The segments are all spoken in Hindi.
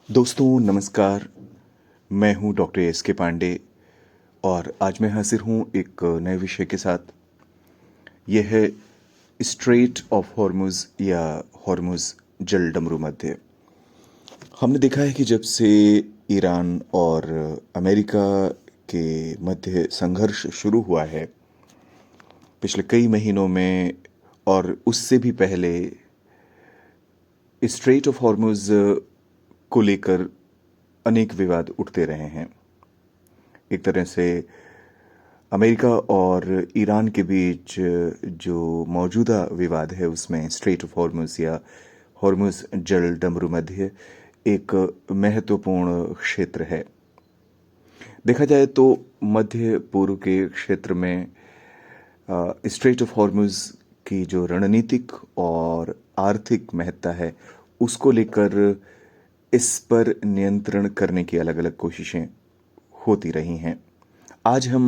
दोस्तों नमस्कार। मैं हूं डॉक्टर एस के पांडे और आज मैं हाजिर हूं एक नए विषय के साथ। यह है स्ट्रेट ऑफ हॉर्मुज या हॉर्मुज जल डमरू मध्य। हमने देखा है कि जब से ईरान और अमेरिका के मध्य संघर्ष शुरू हुआ है पिछले कई महीनों में, और उससे भी पहले स्ट्रेट ऑफ हॉर्मुज को लेकर अनेक विवाद उठते रहे हैं। एक तरह से अमेरिका और ईरान के बीच जो मौजूदा विवाद है उसमें स्ट्रेट ऑफ हॉर्मुज या हॉर्मुज जल डमरू मध्य एक महत्वपूर्ण क्षेत्र है। देखा जाए तो मध्य पूर्व के क्षेत्र में स्ट्रेट ऑफ हॉर्मुज की जो रणनीतिक और आर्थिक महत्ता है उसको लेकर इस पर नियंत्रण करने की अलग अलग कोशिशें होती रही हैं। आज हम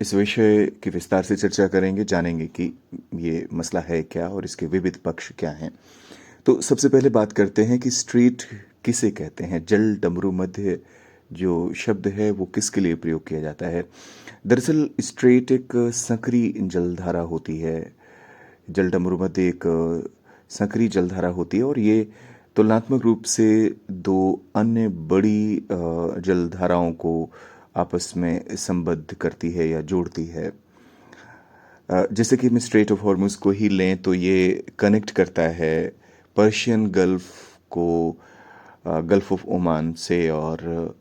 इस विषय की विस्तार से चर्चा करेंगे, जानेंगे कि ये मसला है क्या और इसके विविध पक्ष क्या हैं। तो सबसे पहले बात करते हैं कि स्ट्रीट किसे कहते हैं। जल डमरू मध्य जो शब्द है वो किसके लिए प्रयोग किया जाता है। दरअसल स्ट्रेट एक संकरी जलधारा होती है, जल डमरू मध्य एक संकरी जलधारा होती है, और ये तुलनात्मक रूप से दो अन्य बड़ी जलधाराओं को आपस में संबद्ध करती है या जोड़ती है। जैसे कि मैं स्ट्रेट ऑफ हॉर्मुज को ही लें तो ये कनेक्ट करता है पर्शियन गल्फ को गल्फ ऑफ ओमान से और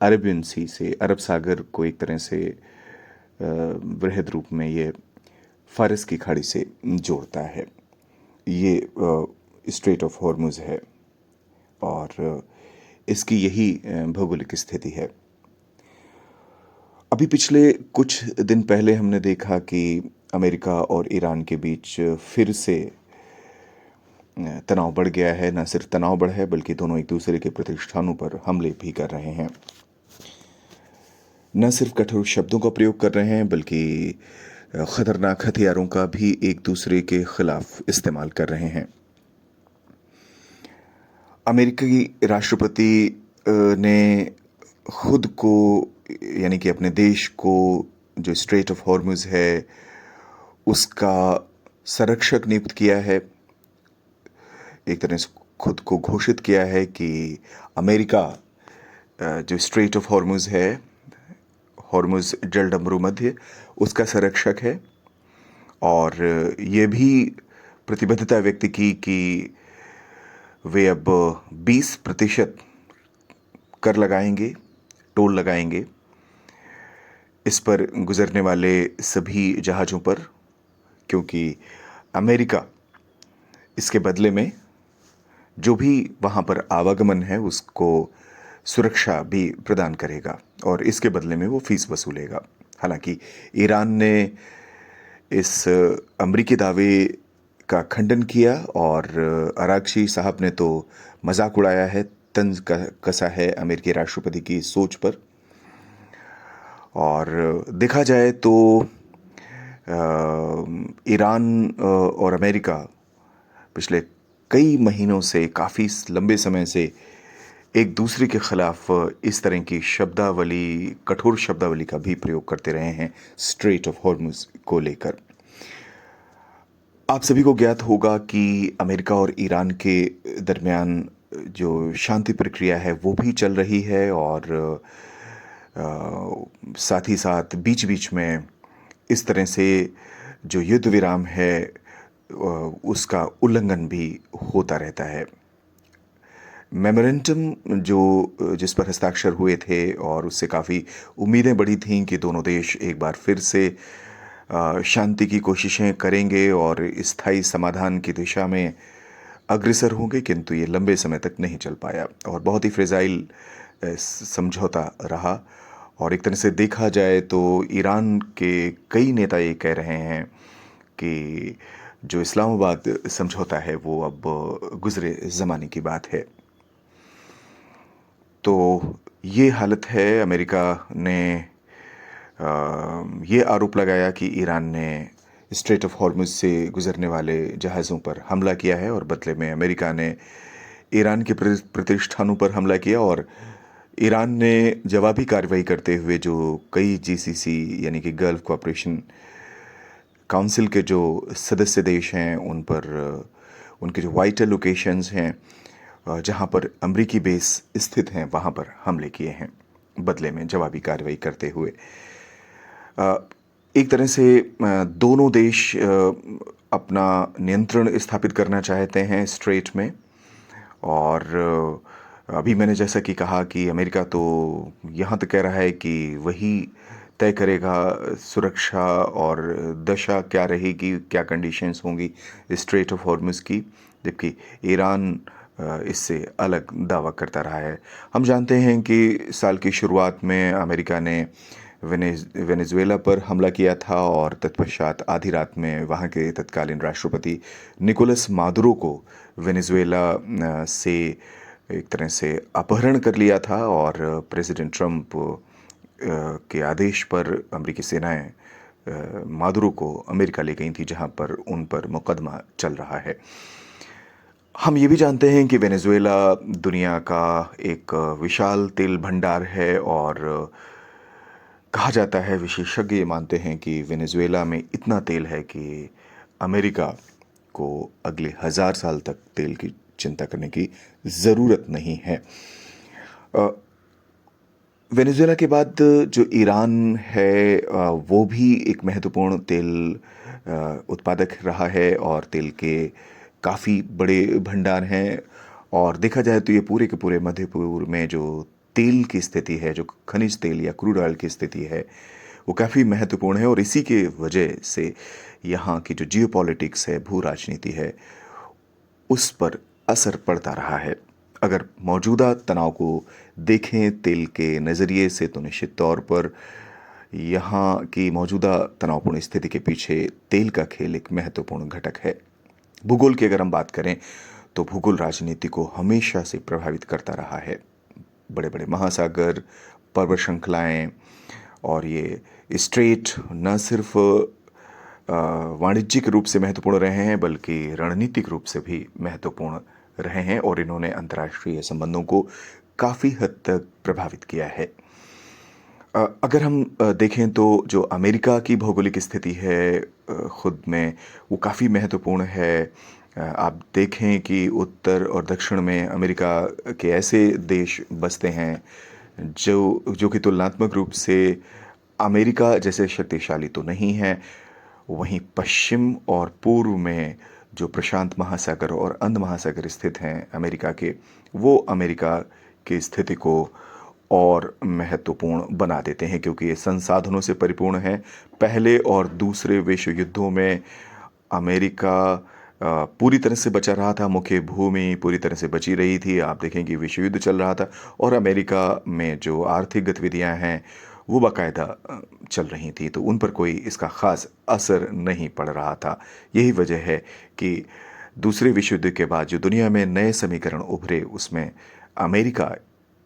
अरेबियन सी से, अरब सागर को एक तरह से वृहद रूप में ये फारस की खाड़ी से जोड़ता है। ये स्ट्रेट ऑफ हॉर्मुज है और इसकी यही भौगोलिक स्थिति है। अभी पिछले कुछ दिन पहले हमने देखा कि अमेरिका और ईरान के बीच फिर से तनाव बढ़ गया है। न सिर्फ तनाव बढ़ा है बल्कि दोनों एक दूसरे के प्रतिष्ठानों पर हमले भी कर रहे हैं। न सिर्फ कठोर शब्दों का प्रयोग कर रहे हैं बल्कि खतरनाक हथियारों का भी एक दूसरे के खिलाफ इस्तेमाल कर रहे हैं। अमेरिकी राष्ट्रपति ने खुद को, यानी कि अपने देश को, जो स्ट्रेट ऑफ हॉर्मुज है उसका संरक्षक नियुक्त किया है। एक तरह से खुद को घोषित किया है कि अमेरिका जो स्ट्रेट ऑफ हॉर्मुज है, हॉर्मुज जल डमरू मध्य, उसका संरक्षक है। और ये भी प्रतिबद्धता व्यक्त की कि वे अब 20% कर लगाएंगे, टोल लगाएंगे इस पर गुजरने वाले सभी जहाज़ों पर, क्योंकि अमेरिका इसके बदले में जो भी वहाँ पर आवागमन है उसको सुरक्षा भी प्रदान करेगा और इसके बदले में वो फीस वसूलेगा। हालांकि ईरान ने इस अमरीकी दावे का खंडन किया और अरागची साहब ने तो मजाक उड़ाया है, तंज कसा है अमेरिकी राष्ट्रपति की सोच पर। और देखा जाए तो ईरान और अमेरिका पिछले कई महीनों से, काफ़ी लंबे समय से एक दूसरे के खिलाफ इस तरह की शब्दावली, कठोर शब्दावली का भी प्रयोग करते रहे हैं स्ट्रेट ऑफ हॉर्मुज को लेकर। आप सभी को ज्ञात होगा कि अमेरिका और ईरान के दरमियान जो शांति प्रक्रिया है वो भी चल रही है और साथ ही साथ बीच बीच में इस तरह से जो युद्ध विराम है उसका उल्लंघन भी होता रहता है। मेमोरेंडम जिस पर हस्ताक्षर हुए थे और उससे काफ़ी उम्मीदें बढ़ी थीं कि दोनों देश एक बार फिर से शांति की कोशिशें करेंगे और स्थायी समाधान की दिशा में अग्रसर होंगे, किंतु ये लंबे समय तक नहीं चल पाया और बहुत ही फ्रेजाइल समझौता रहा। और एक तरह से देखा जाए तो ईरान के कई नेता ये कह रहे हैं कि जो इस्लामाबाद समझौता है वो अब गुजरे ज़माने की बात है। तो ये हालत है। अमेरिका ने ये आरोप लगाया कि ईरान ने स्ट्रेट ऑफ हॉर्मुज से गुजरने वाले जहाज़ों पर हमला किया है और बदले में अमेरिका ने ईरान के प्रतिष्ठानों पर हमला किया और ईरान ने जवाबी कार्रवाई करते हुए जो कई जीसीसी यानी कि गल्फ कोऑपरेशन काउंसिल के जो सदस्य देश हैं उन पर उनके जो वाइटल लोकेशंस हैं जहां पर अमरीकी बेस स्थित हैं वहां पर हमले किए हैं बदले में जवाबी कार्रवाई करते हुए। एक तरह से दोनों देश अपना नियंत्रण स्थापित करना चाहते हैं स्ट्रेट में। और अभी मैंने जैसा कि कहा कि अमेरिका तो यहाँ तक कह रहा है कि वही तय करेगा सुरक्षा और दशा क्या रहेगी, क्या कंडीशंस होंगी स्ट्रेट ऑफ हॉर्मुज़ की, जबकि ईरान इससे अलग दावा करता रहा है। हम जानते हैं कि साल की शुरुआत में अमेरिका ने वेनेजुएला पर हमला किया था और तत्पश्चात आधी रात में वहाँ के तत्कालीन राष्ट्रपति निकोलस मादुरो को वेनेजुएला से एक तरह से अपहरण कर लिया था और प्रेसिडेंट ट्रंप के आदेश पर अमेरिकी सेनाएं मादुरो को अमेरिका ले गई थी जहां पर उन पर मुकदमा चल रहा है। हम ये भी जानते हैं कि वेनेजुएला दुनिया का एक विशाल तेल भंडार है और कहा जाता है, विशेषज्ञ मानते हैं कि वेनेजुएला में इतना तेल है कि अमेरिका को अगले 1000 साल तक तेल की चिंता करने की ज़रूरत नहीं है। वेनेजुएला के बाद जो ईरान है वो भी एक महत्वपूर्ण तेल उत्पादक रहा है और तेल के काफ़ी बड़े भंडार हैं। और देखा जाए तो ये पूरे के पूरे मध्य पूर्व में जो तेल की स्थिति है, जो खनिज तेल या क्रूड ऑयल की स्थिति है, वो काफ़ी महत्वपूर्ण है और इसी के वजह से यहाँ की जो जियोपॉलिटिक्स है, भू राजनीति है, उस पर असर पड़ता रहा है। अगर मौजूदा तनाव को देखें तेल के नज़रिए से तो निश्चित तौर पर यहाँ की मौजूदा तनावपूर्ण स्थिति के पीछे तेल का खेल एक महत्वपूर्ण घटक है। भूगोल की अगर हम बात करें तो भूगोल राजनीति को हमेशा से प्रभावित करता रहा है। बड़े बड़े महासागर, पर्वत श्रृंखलाएँ और ये स्ट्रेट न सिर्फ वाणिज्यिक रूप से महत्वपूर्ण रहे हैं बल्कि रणनीतिक रूप से भी महत्वपूर्ण रहे हैं और इन्होंने अंतर्राष्ट्रीय संबंधों को काफ़ी हद तक प्रभावित किया है। अगर हम देखें तो जो अमेरिका की भौगोलिक स्थिति है खुद में वो काफ़ी महत्वपूर्ण है। आप देखें कि उत्तर और दक्षिण में अमेरिका के ऐसे देश बसते हैं जो कि तुलनात्मक रूप से अमेरिका जैसे शक्तिशाली तो नहीं है। वहीं पश्चिम और पूर्व में जो प्रशांत महासागर और अंध महासागर स्थित हैं अमेरिका के, वो अमेरिका की स्थिति को और महत्वपूर्ण बना देते हैं क्योंकि ये संसाधनों से परिपूर्ण है। पहले और दूसरे विश्व युद्धों में अमेरिका पूरी तरह से बचा रहा था, मुख्य भूमि पूरी तरह से बची रही थी। आप देखें कि विश्व युद्ध चल रहा था और अमेरिका में जो आर्थिक गतिविधियां हैं वो बाकायदा चल रही थी, तो उन पर कोई इसका ख़ास असर नहीं पड़ रहा था। यही वजह है कि दूसरे विश्व युद्ध के बाद जो दुनिया में नए समीकरण उभरे उसमें अमेरिका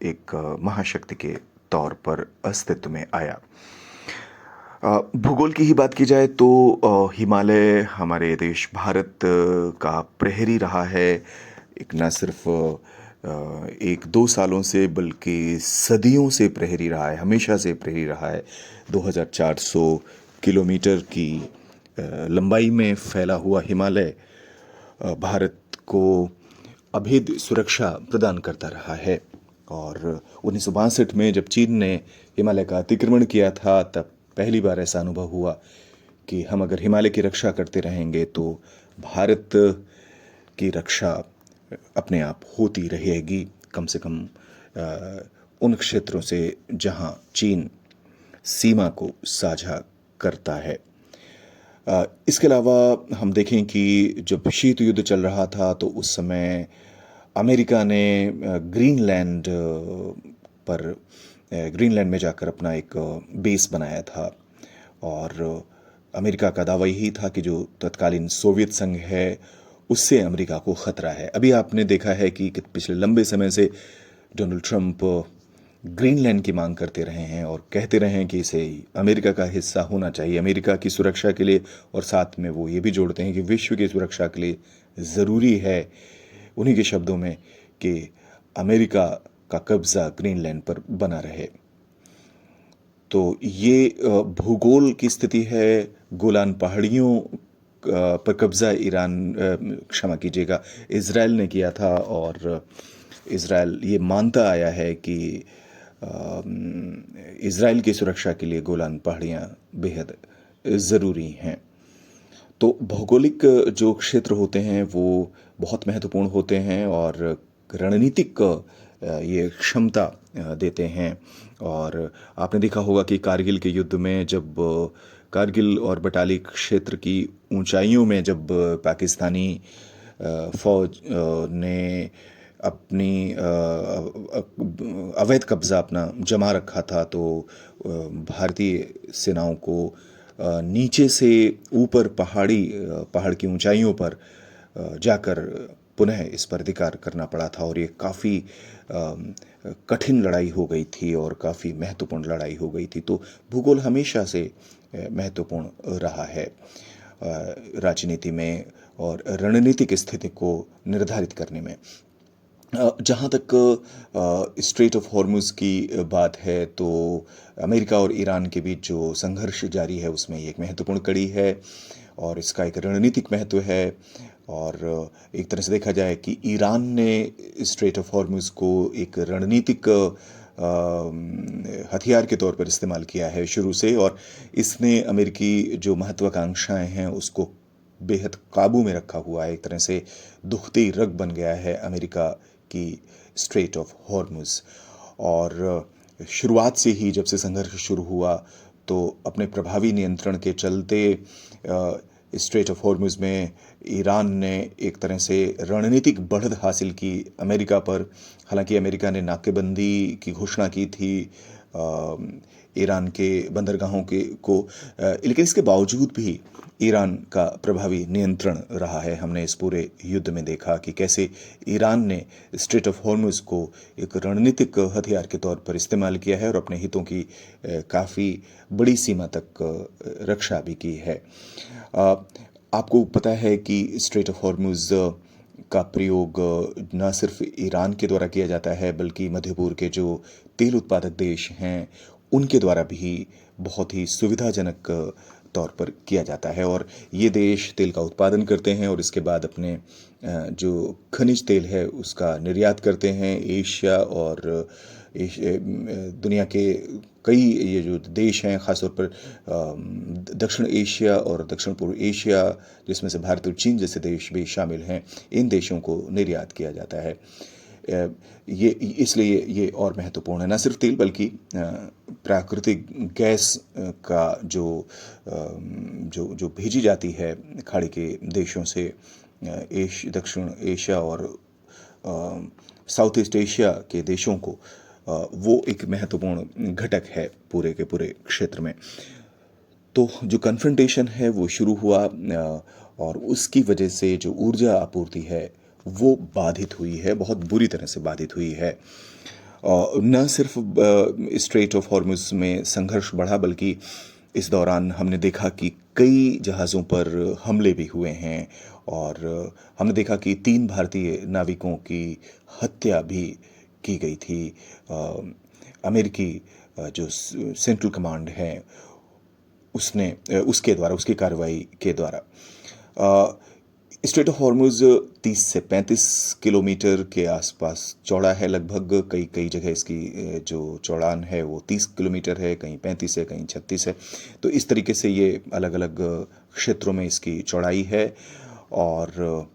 एक महाशक्ति के तौर पर अस्तित्व में आया। भूगोल की ही बात की जाए तो हिमालय हमारे देश भारत का प्रहरी रहा है। एक न सिर्फ 1-2 सालों से बल्कि सदियों से प्रहरी रहा है, हमेशा से प्रहरी रहा है। 2400 किलोमीटर की लंबाई में फैला हुआ हिमालय भारत को अभेद्य सुरक्षा प्रदान करता रहा है। और 1962 में जब चीन ने हिमालय का अतिक्रमण किया था तब पहली बार ऐसा अनुभव हुआ कि हम अगर हिमालय की रक्षा करते रहेंगे तो भारत की रक्षा अपने आप होती रहेगी, कम से कम उन क्षेत्रों से जहां चीन सीमा को साझा करता है। इसके अलावा हम देखें कि जब शीत युद्ध चल रहा था तो उस समय अमेरिका ने ग्रीनलैंड में जाकर अपना एक बेस बनाया था और अमेरिका का दावा यही था कि जो तत्कालीन सोवियत संघ है उससे अमेरिका को ख़तरा है। अभी आपने देखा है कि पिछले लंबे समय से डोनाल्ड ट्रंप ग्रीनलैंड की मांग करते रहे हैं और कहते रहे हैं कि इसे अमेरिका का हिस्सा होना चाहिए अमेरिका की सुरक्षा के लिए, और साथ में वो ये भी जोड़ते हैं कि विश्व की सुरक्षा के लिए ज़रूरी है, उन्हीं के शब्दों में, कि अमेरिका का कब्जा ग्रीनलैंड पर बना रहे। तो ये भूगोल की स्थिति है। गोलान पहाड़ियों पर कब्जा क्षमा कीजिएगा, इज़राइल ने किया था, और इज़राइल ये मानता आया है कि इज़राइल की सुरक्षा के लिए गोलान पहाड़ियाँ बेहद ज़रूरी हैं। तो भौगोलिक जो क्षेत्र होते हैं वो बहुत महत्वपूर्ण होते हैं और रणनीतिक ये क्षमता देते हैं। और आपने देखा होगा कि कारगिल के युद्ध में जब कारगिल और बटाली क्षेत्र की ऊंचाइयों में जब पाकिस्तानी फौज ने अपनी अवैध कब्जा अपना जमा रखा था, तो भारतीय सेनाओं को नीचे से ऊपर पहाड़ की ऊंचाइयों पर जाकर पुनः इस पर अधिकार करना पड़ा था। और ये काफ़ी कठिन लड़ाई हो गई थी और काफ़ी महत्वपूर्ण लड़ाई हो गई थी। तो भूगोल हमेशा से महत्वपूर्ण रहा है राजनीति में और रणनीतिक स्थिति को निर्धारित करने में। जहाँ तक स्ट्रेट ऑफ हॉर्मुज़ की बात है, तो अमेरिका और ईरान के बीच जो संघर्ष जारी है उसमें ये एक महत्वपूर्ण कड़ी है और इसका एक रणनीतिक महत्व है। और एक तरह से देखा जाए कि ईरान ने स्ट्रेट ऑफ हॉर्मुज़ को एक रणनीतिक हथियार के तौर पर इस्तेमाल किया है शुरू से, और इसने अमेरिकी जो महत्वाकांक्षाएं हैं उसको बेहद काबू में रखा हुआ है। एक तरह से दुखती रग बन गया है अमेरिका की स्ट्रेट ऑफ हॉर्मुज़। और शुरुआत से ही जब से संघर्ष शुरू हुआ तो अपने प्रभावी नियंत्रण के चलते स्ट्रेट ऑफ हॉर्मुज़ में ईरान ने एक तरह से रणनीतिक बढ़त हासिल की अमेरिका पर। हालांकि अमेरिका ने नाकेबंदी की घोषणा की थी ईरान के बंदरगाहों लेकिन इसके बावजूद भी ईरान का प्रभावी नियंत्रण रहा है। हमने इस पूरे युद्ध में देखा कि कैसे ईरान ने स्ट्रेट ऑफ हॉर्मुज़ को एक रणनीतिक हथियार के तौर पर इस्तेमाल किया है और अपने हितों की काफ़ी बड़ी सीमा तक रक्षा भी की है। आपको पता है कि स्ट्रेट ऑफ हॉर्मुज़ का प्रयोग न सिर्फ ईरान के द्वारा किया जाता है बल्कि मध्यपूर्व के जो तेल उत्पादक देश हैं उनके द्वारा भी बहुत ही सुविधाजनक तौर पर किया जाता है। और ये देश तेल का उत्पादन करते हैं और इसके बाद अपने जो खनिज तेल है उसका निर्यात करते हैं। एशिया और दुनिया के कई ये जो देश हैं, ख़ासतौर पर दक्षिण एशिया और दक्षिण पूर्व एशिया, जिसमें से भारत और चीन जैसे देश भी शामिल हैं, इन देशों को निर्यात किया जाता है। ये इसलिए ये और महत्वपूर्ण है। न सिर्फ तेल बल्कि प्राकृतिक गैस का जो भेजी जाती है खाड़ी के देशों से दक्षिण एशिया और साउथ ईस्ट एशिया के देशों को, वो एक महत्वपूर्ण घटक है पूरे के पूरे क्षेत्र में। तो जो कन्फ्रंटेशन है वो शुरू हुआ और उसकी वजह से जो ऊर्जा आपूर्ति है वो बाधित हुई है, बहुत बुरी तरह से बाधित हुई है। न सिर्फ स्ट्रेट ऑफ हॉर्मुज़ में संघर्ष बढ़ा बल्कि इस दौरान हमने देखा कि कई जहाज़ों पर हमले भी हुए हैं और हमने देखा कि 3 भारतीय नाविकों की हत्या भी की गई थी। अमेरिकी जो सेंट्रल कमांड है उसकी कार्रवाई के द्वारा। स्ट्रेट ऑफ हॉर्मुज़ 30 से 35 किलोमीटर के आसपास चौड़ा है लगभग। कई जगह इसकी जो चौड़ान है वो 30 किलोमीटर है, कहीं 35 है, कहीं 36 है। तो इस तरीके से ये अलग अलग क्षेत्रों में इसकी चौड़ाई है। और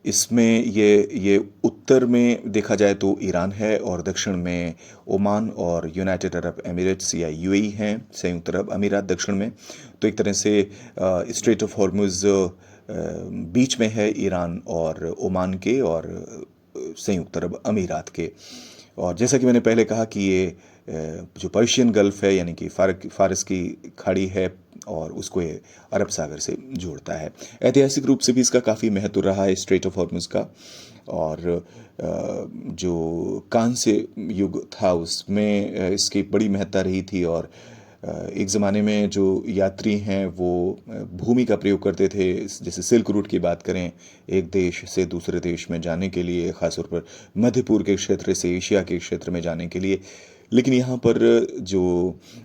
इसमें ये उत्तर में देखा जाए तो ईरान है और दक्षिण में ओमान और यूनाइटेड अरब एमिरेट्स या यूएई हैं, संयुक्त अरब अमीरात दक्षिण में। तो एक तरह से स्ट्रेट ऑफ हॉर्मुज़ बीच में है ईरान और ओमान के और संयुक्त अरब अमीरात के। और जैसा कि मैंने पहले कहा कि ये जो पर्शियन गल्फ़ है यानी कि फ़ारस की खाड़ी है और उसको ये अरब सागर से जोड़ता है। ऐतिहासिक रूप से भी इसका काफ़ी महत्व रहा है स्ट्रेट ऑफ हॉर्मुज़ का। और जो कांस्य युग था उसमें इसकी बड़ी महत्ता रही थी। और एक ज़माने में जो यात्री हैं वो भूमि का प्रयोग करते थे, जैसे सिल्क रूट की बात करें, एक देश से दूसरे देश में जाने के लिए, ख़ासतौर पर मध्यपूर्व के क्षेत्र से एशिया के क्षेत्र में जाने के लिए। लेकिन यहाँ पर जो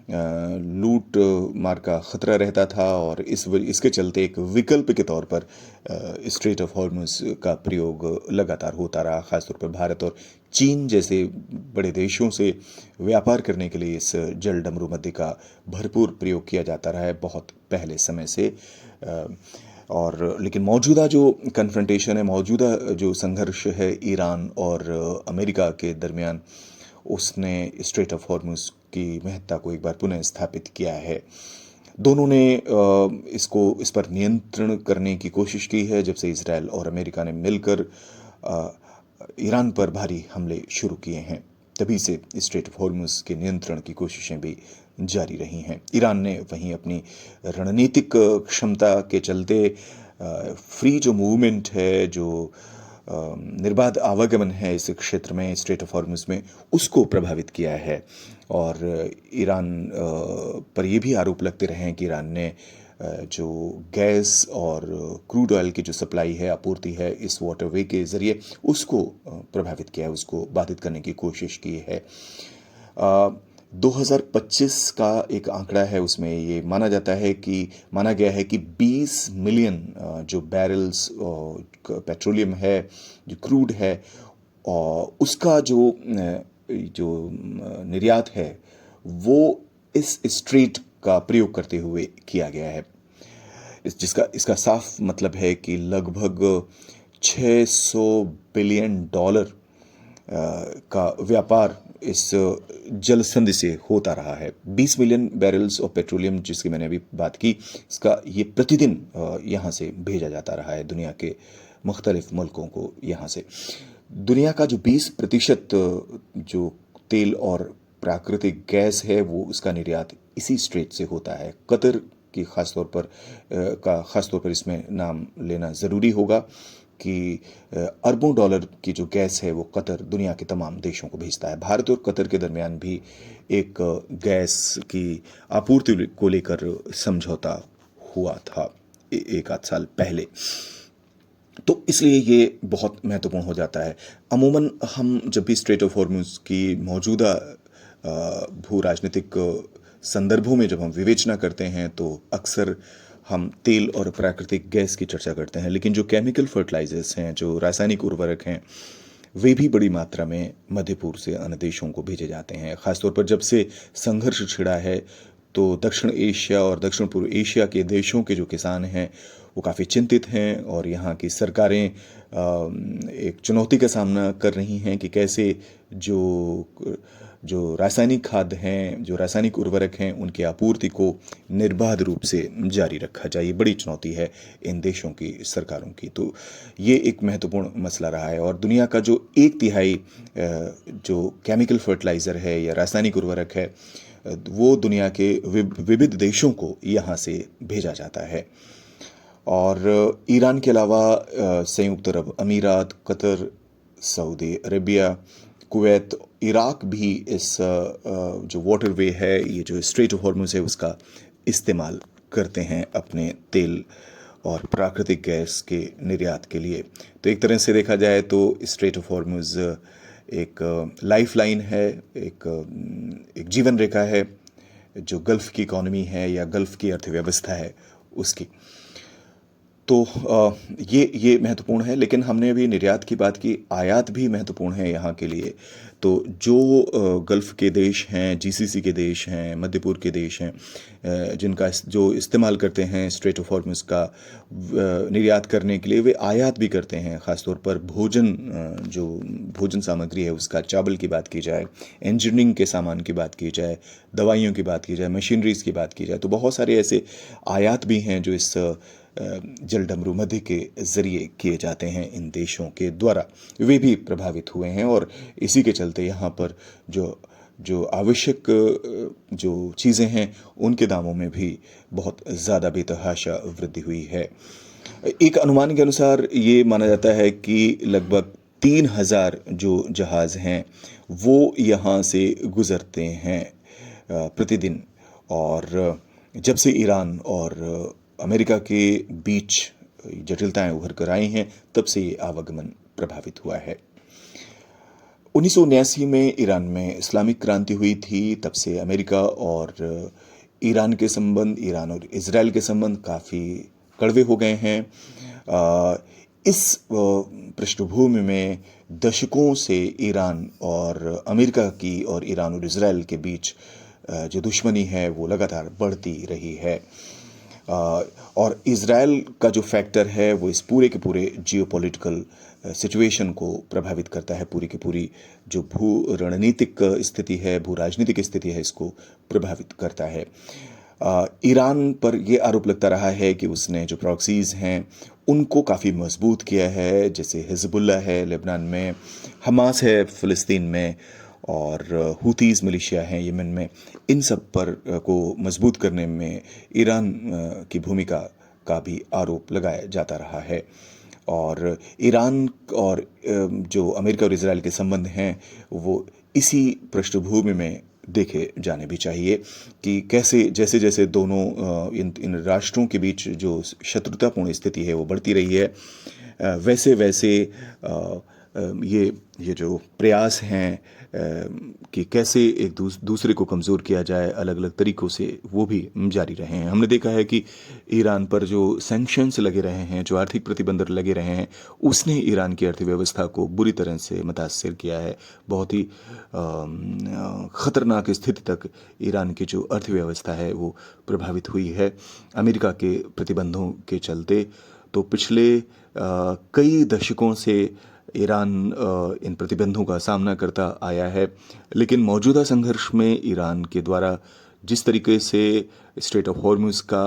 लूट मार का ख़तरा रहता था, और इसके चलते एक विकल्प के तौर पर स्ट्रेट ऑफ हॉर्मुज़ का प्रयोग लगातार होता रहा। ख़ासतौर पर भारत और चीन जैसे बड़े देशों से व्यापार करने के लिए इस जल डमरू मध्य का भरपूर प्रयोग किया जाता रहा है बहुत पहले समय से। और लेकिन मौजूदा जो कन्फ्रंटेशन है, मौजूदा जो संघर्ष है ईरान और अमेरिका के दरमियान, उसने स्ट्रेट ऑफ हॉर्मुज़ की महत्ता को एक बार पुनः स्थापित किया है। दोनों ने इस पर नियंत्रण करने की कोशिश की है जब से इजराइल और अमेरिका ने मिलकर ईरान पर भारी हमले शुरू किए हैं। तभी से स्ट्रेट ऑफ हॉर्मुज़ के नियंत्रण की कोशिशें भी जारी रही हैं। ईरान ने वहीं अपनी रणनीतिक क्षमता के चलते फ्री जो मूवमेंट है, जो निर्बाध आवागमन है इस क्षेत्र में, स्ट्रेट ऑफ हॉर्मुज़ में, उसको प्रभावित किया है। और ईरान पर ये भी आरोप लगते रहे हैं कि ईरान ने जो गैस और क्रूड ऑयल की जो सप्लाई है, आपूर्ति है, इस वाटरवे के ज़रिए उसको प्रभावित किया है, उसको बाधित करने की कोशिश की है। 2025 का एक आंकड़ा है, उसमें ये माना गया है कि 20 मिलियन जो बैरल्स पेट्रोलियम है, जो क्रूड है, और उसका जो निर्यात है वो इस स्ट्रेट का प्रयोग करते हुए किया गया है। इसका साफ मतलब है कि लगभग 600 बिलियन डॉलर का व्यापार इस जल संधि से होता रहा है। 20 मिलियन बैरल्स ऑफ पेट्रोलियम जिसकी मैंने अभी बात की, इसका ये प्रतिदिन यहाँ से भेजा जाता रहा है दुनिया के मुख्तलिफ मुल्कों को। यहाँ से दुनिया का जो 20% जो तेल और प्राकृतिक गैस है वो उसका निर्यात इसी स्ट्रेट से होता है। कतर की ख़ासतौर पर इसमें नाम लेना ज़रूरी होगा कि अरबों डॉलर की जो गैस है वो कतर दुनिया के तमाम देशों को भेजता है। भारत और कतर के दरमियान भी एक गैस की आपूर्ति को लेकर समझौता हुआ था एक आध साल पहले। तो इसलिए ये बहुत महत्वपूर्ण हो जाता है। अमूमन हम जब भी स्ट्रेट ऑफ हॉर्मुज़ की मौजूदा भू राजनीतिक संदर्भों में जब हम विवेचना करते हैं तो अक्सर हम तेल और प्राकृतिक गैस की चर्चा करते हैं, लेकिन जो केमिकल फर्टिलाइजर्स हैं, जो रासायनिक उर्वरक हैं, वे भी बड़ी मात्रा में मध्य पूर्व से अन्य देशों को भेजे जाते हैं। ख़ासतौर पर जब से संघर्ष छिड़ा है तो दक्षिण एशिया और दक्षिण पूर्व एशिया के देशों के जो किसान हैं वो काफ़ी चिंतित हैं, और यहाँ की सरकारें एक चुनौती का सामना कर रही हैं कि कैसे जो रासायनिक खाद हैं, जो रासायनिक उर्वरक हैं, उनकी आपूर्ति को निर्बाध रूप से जारी रखा जाए। ये बड़ी चुनौती है इन देशों की सरकारों की। तो ये एक महत्वपूर्ण मसला रहा है, और दुनिया का जो 1/3 जो केमिकल फर्टिलाइज़र है या रासायनिक उर्वरक है वो दुनिया के विविध देशों को यहाँ से भेजा जाता है। और ईरान के अलावा संयुक्त अरब अमीरात, Qatar, Saudi Arabia, Kuwait, Iraq भी इस जो वाटरवे है, ये जो स्ट्रेट ऑफ हॉर्मुज़ है, उसका इस्तेमाल करते हैं अपने तेल और प्राकृतिक गैस के निर्यात के लिए। तो एक तरह से देखा जाए तो स्ट्रेट ऑफ हॉर्मुज़ एक लाइफलाइन है, एक जीवन रेखा है जो गल्फ़ की इकॉनमी है या गल्फ़ की अर्थव्यवस्था है उसकी। तो ये महत्वपूर्ण है। लेकिन हमने अभी निर्यात की बात की, आयात भी महत्वपूर्ण है यहाँ के लिए। तो जो गल्फ़ के देश हैं, जीसीसी के देश हैं, मध्य पूर्व के देश हैं, जो इस्तेमाल करते हैं स्ट्रेट ऑफ हॉर्मुज़ का निर्यात करने के लिए, वे आयात भी करते हैं। ख़ासतौर पर जो भोजन सामग्री है उसका, चावल की बात की जाए, इंजीनियरिंग के सामान की बात की जाए, दवाइयों की बात की जाए, मशीनरीज़ की बात की जाए, तो बहुत सारे ऐसे आयात भी हैं जो इस जल डमरू मध्य के ज़रिए किए जाते हैं इन देशों के द्वारा। वे भी प्रभावित हुए हैं, और इसी के चलते यहाँ पर जो आवश्यक जो चीज़ें हैं उनके दामों में भी बहुत ज़्यादा बेतहाशा वृद्धि हुई है। एक अनुमान के अनुसार ये माना जाता है कि लगभग 3000 जो जहाज़ हैं वो यहाँ से गुज़रते हैं प्रतिदिन, और जब से ईरान और अमेरिका के बीच जटिलताएं उभर कर आई हैं, तब से ये आवागमन प्रभावित हुआ है। 1979 में ईरान में इस्लामिक क्रांति हुई थी। तब से अमेरिका और ईरान के संबंध, ईरान और इजराइल के संबंध काफ़ी कड़वे हो गए हैं। इस पृष्ठभूमि में दशकों से ईरान और अमेरिका की और ईरान और इजराइल के बीच जो दुश्मनी है वो लगातार बढ़ती रही है। और इजराइल का जो फैक्टर है वो इस पूरे के पूरे जियोपॉलिटिकल सिचुएशन को प्रभावित करता है। पूरी की पूरी जो भू रणनीतिक स्थिति है, भू राजनीतिक स्थिति है, इसको प्रभावित करता है। ईरान पर यह आरोप लगता रहा है कि उसने जो प्रॉक्सीज हैं उनको काफ़ी मजबूत किया है, जैसे हिजबुल्लाह है लेबनान में, हमास है फ़िलिस्तीन में, और हुतीज़ मिलिशिया हैं यमन में। इन सब पर को मजबूत करने में ईरान की भूमिका का भी आरोप लगाया जाता रहा है। और ईरान और जो अमेरिका और इजराइल के संबंध हैं वो इसी पृष्ठभूमि में देखे जाने भी चाहिए कि कैसे जैसे जैसे दोनों इन राष्ट्रों के बीच जो शत्रुतापूर्ण स्थिति है वो बढ़ती रही है, वैसे वैसे ये जो प्रयास हैं कि कैसे एक दूसरे को कमज़ोर किया जाए अलग अलग तरीक़ों से, वो भी जारी रहे हैं। हमने देखा है कि ईरान पर जो सैंक्शंस लगे रहे हैं, जो आर्थिक प्रतिबंध लगे रहे हैं, उसने ईरान की अर्थव्यवस्था को बुरी तरह से मुतासर किया है। बहुत ही ख़तरनाक स्थिति तक ईरान की जो अर्थव्यवस्था है वो प्रभावित हुई है अमेरिका के प्रतिबंधों के चलते। तो पिछले कई दशकों से ईरान इन प्रतिबंधों का सामना करता आया है, लेकिन मौजूदा संघर्ष में ईरान के द्वारा जिस तरीके से स्ट्रेट ऑफ हॉर्मुज़ का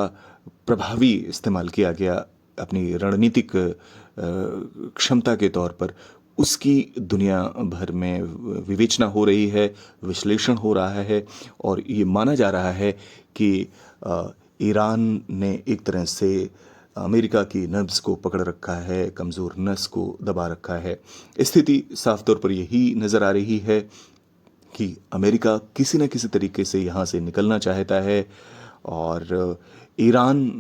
प्रभावी इस्तेमाल किया गया अपनी रणनीतिक क्षमता के तौर पर, उसकी दुनिया भर में विवेचना हो रही है, विश्लेषण हो रहा है, और ये माना जा रहा है कि ईरान ने एक तरह से अमेरिका की नब्ज़ को पकड़ रखा है, कमज़ोर नस को दबा रखा है। स्थिति साफ तौर पर यही नज़र आ रही है कि अमेरिका किसी न किसी तरीके से यहाँ से निकलना चाहता है, और ईरान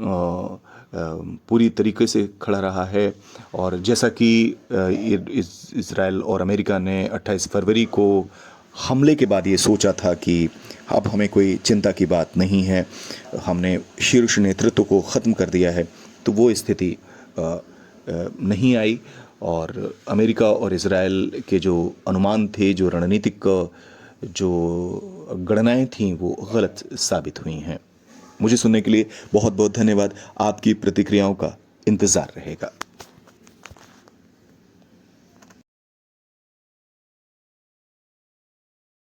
पूरी तरीके से खड़ा रहा है। और जैसा कि इजराइल और अमेरिका ने 28 फरवरी को हमले के बाद ये सोचा था कि अब हमें कोई चिंता की बात नहीं है, हमने शीर्ष नेतृत्व को ख़त्म कर दिया है, तो वो स्थिति नहीं आई। और अमेरिका और इजराइल के जो अनुमान थे, जो रणनीतिक जो गणनाएं थीं, वो गलत साबित हुई हैं। मुझे सुनने के लिए बहुत बहुत धन्यवाद। आपकी प्रतिक्रियाओं का इंतज़ार रहेगा।